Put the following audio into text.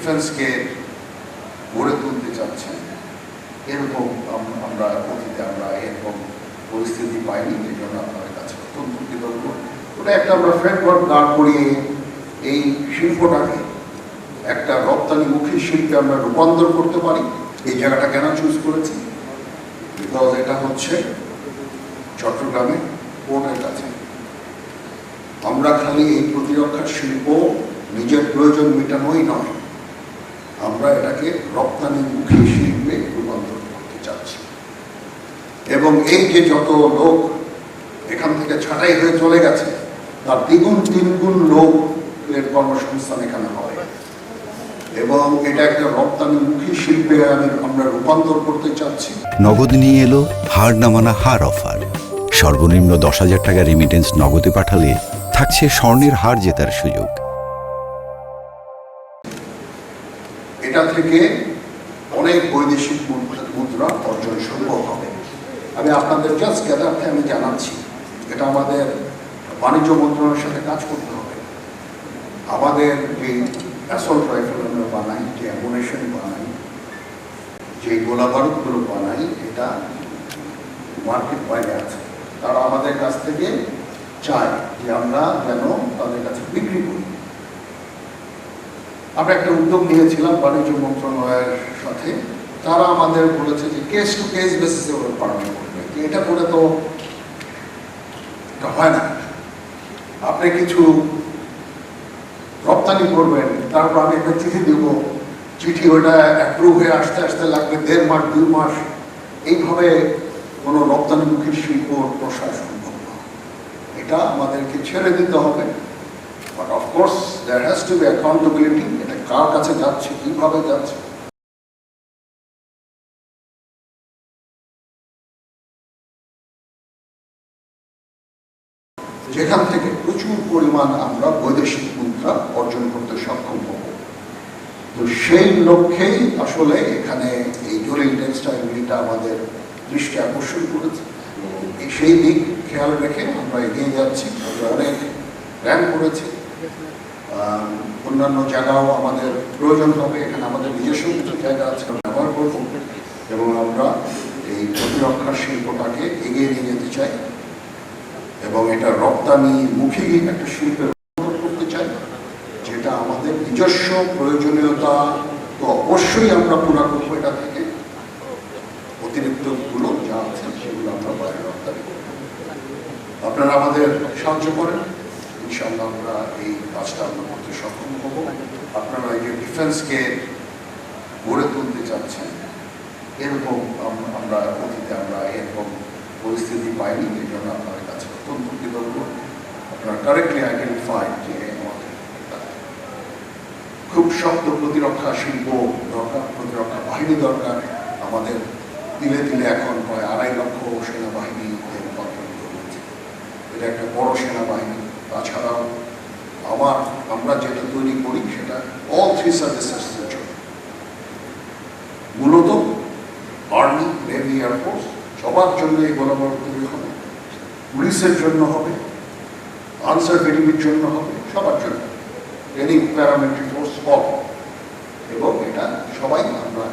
ডিফেন্সকে গড়ে তুলতে চাচ্ছেন, এরকম আমরা অতীতে এরকম পরিস্থিতি পাইনি, এই জন্য আপনাদের কাছে অত্যন্ত কৃতজ্ঞ। ওটা একটা আমরা ফ্রেমওয়ার্ক দাঁড় করিয়ে এই শিল্পটাকে একটা রপ্তানিমুখী শিল্পে আমরা রূপান্তর করতে পারি। এই জায়গাটা কেন চুজ করেছি? বিকজ এটা হচ্ছে চট্টগ্রামে পোর্টের কাছে। আমরা খালি এই প্রতিরক্ষার শিল্প নিজের প্রয়োজন মেটানোই নয়, আমরা এটাকে রপ্তানিমুখী শিল্পে রূপান্তর করতে চাচ্ছি। এবং এই যে যত লোক এখান থেকে ছাঁটাই হয়ে চলে গেছে, তার দ্বিগুণ তিনগুণ লোকের কর্মসংস্থান এখানে হয় এবং এটা একটা রপ্তানিমুখী শিল্পে আমরা রূপান্তর করতে চাচ্ছি। নগদ নিয়ে এলো হার না মানা হার অফার। সর্বনিম্ন 10,000 টাকা রেমিটেন্স নগদে পাঠালে থাকছে স্বর্ণের হার জেতার সুযোগ। এটা থেকে অনেক বৈদেশিক মুদ্রা অর্জন সম্ভব হবে। আমি আপনাদের জাস্ট গ্যাদারতে আমি জানাচ্ছি, এটা আমাদের বাণিজ্য মন্ত্রণালয়ের সাথে কাজ করতে হবে। আমাদের যে অ্যাসল্ট রাইফেল আমরা বানাই, যে অ্যামুনেশন বানাই, যে গোলা বারুদগুলো বানাই, এটা মার্কেট বাইরে আছে। তারা আমাদের কাছ থেকে চায় যে আমরা যেন তাদের কাছে বিক্রি করি। আমরা একটা উদ্যোগ নিয়েছিলাম বাণিজ্য মন্ত্রণালয়ের সাথে। তারা আমাদের বলেছে যে কেস টু কেস বেসিসে ওরা পারমিট করবে, এটা করে তো হয় না। আপনি কিছু রপ্তানি করবেন, তারপর আমি একটা চিঠি দেব, চিঠি ওটা অ্যাপ্রুভ হয়ে আসতে আসতে লাগবে 1.5 মাস 2 মাস। এইভাবে কোনো রপ্তানিমুখী শিল্প প্রসার সম্ভব না। এটা আমাদেরকে ছেড়ে দিতে হবে। But of course there has to be accountability. এটা কার কাছে যাচ্ছে, কিভাবে যাচ্ছে। যেখান থেকে প্রচুর পরিমাণ আমরা বৈদেশিক মুদ্রা অর্জন করতে সক্ষম হব। তো সেই লক্ষ্যেই আসলে এখানে এই জলিল টেক্সটাইল মিলটা আমাদের দৃষ্টি আকর্ষণ করেছে। সেই দিক খেয়াল রেখে আমরা এগিয়ে যাচ্ছি। আমরা অনেক প্ল্যান করেছি, অন্যান্য জায়গাও আমাদের প্রয়োজন হবে। এখানে আমাদের নিজস্ব কিছু জায়গা আছে, ব্যবহার করব এবং আমরা এই প্রতিরক্ষা শিল্পটাকে এগিয়ে নিয়ে যেতে চাই এবং এটা রপ্তানিমুখী একটা শিল্পে রূপান্তর করতে চাই, যেটা আমাদের নিজস্ব প্রয়োজনীয়তা তো অবশ্যই আমরা পুরা করবো। এটা থেকে অতিরিক্তগুলো যা আছে সেগুলো আমরা বাইরে রপ্তানি করব। আপনারা আমাদের সাহায্য করেন, ইনশাআল্লাহ আমরা এই কাজটা আমরা করতে সক্ষম হব। আপনারা এই যে ডিফেন্সকে গড়ে তুলতে চাচ্ছেন, এরকম আমরা অতীতে এরকম পরিস্থিতি পাইনি, এই জন্য আপনাদের কাছে অত্যন্ত কৃতজ্ঞ। আপনারা কারেক্টলি আইডেন্টিফাই যে আমাদের খুব শক্ত প্রতিরক্ষা শিল্প দরকার, প্রতিরক্ষা বাহিনী দরকার। আমাদের দিলে দিলে এখন প্রায় 2.5 লক্ষ সেনাবাহিনীতে রূপান্তরিত হয়েছে। এটা একটা বড় সেনাবাহিনী। তাছাড়াও আমরা যেটা তৈরি করি সেটা অল 3 সার্ভিসেসের জন্য, মূলত আর্মি, নেভি, এয়ারফোর্স সবার জন্য এই গোলাবারুদ তৈরি হবে। পুলিশের জন্য হবে, আনসার একাডেমির জন্য হবে, সবার জন্য, ট্রেনিং, প্যারামিলিটারি ফোর্স, এবং এটা সবাই আমরা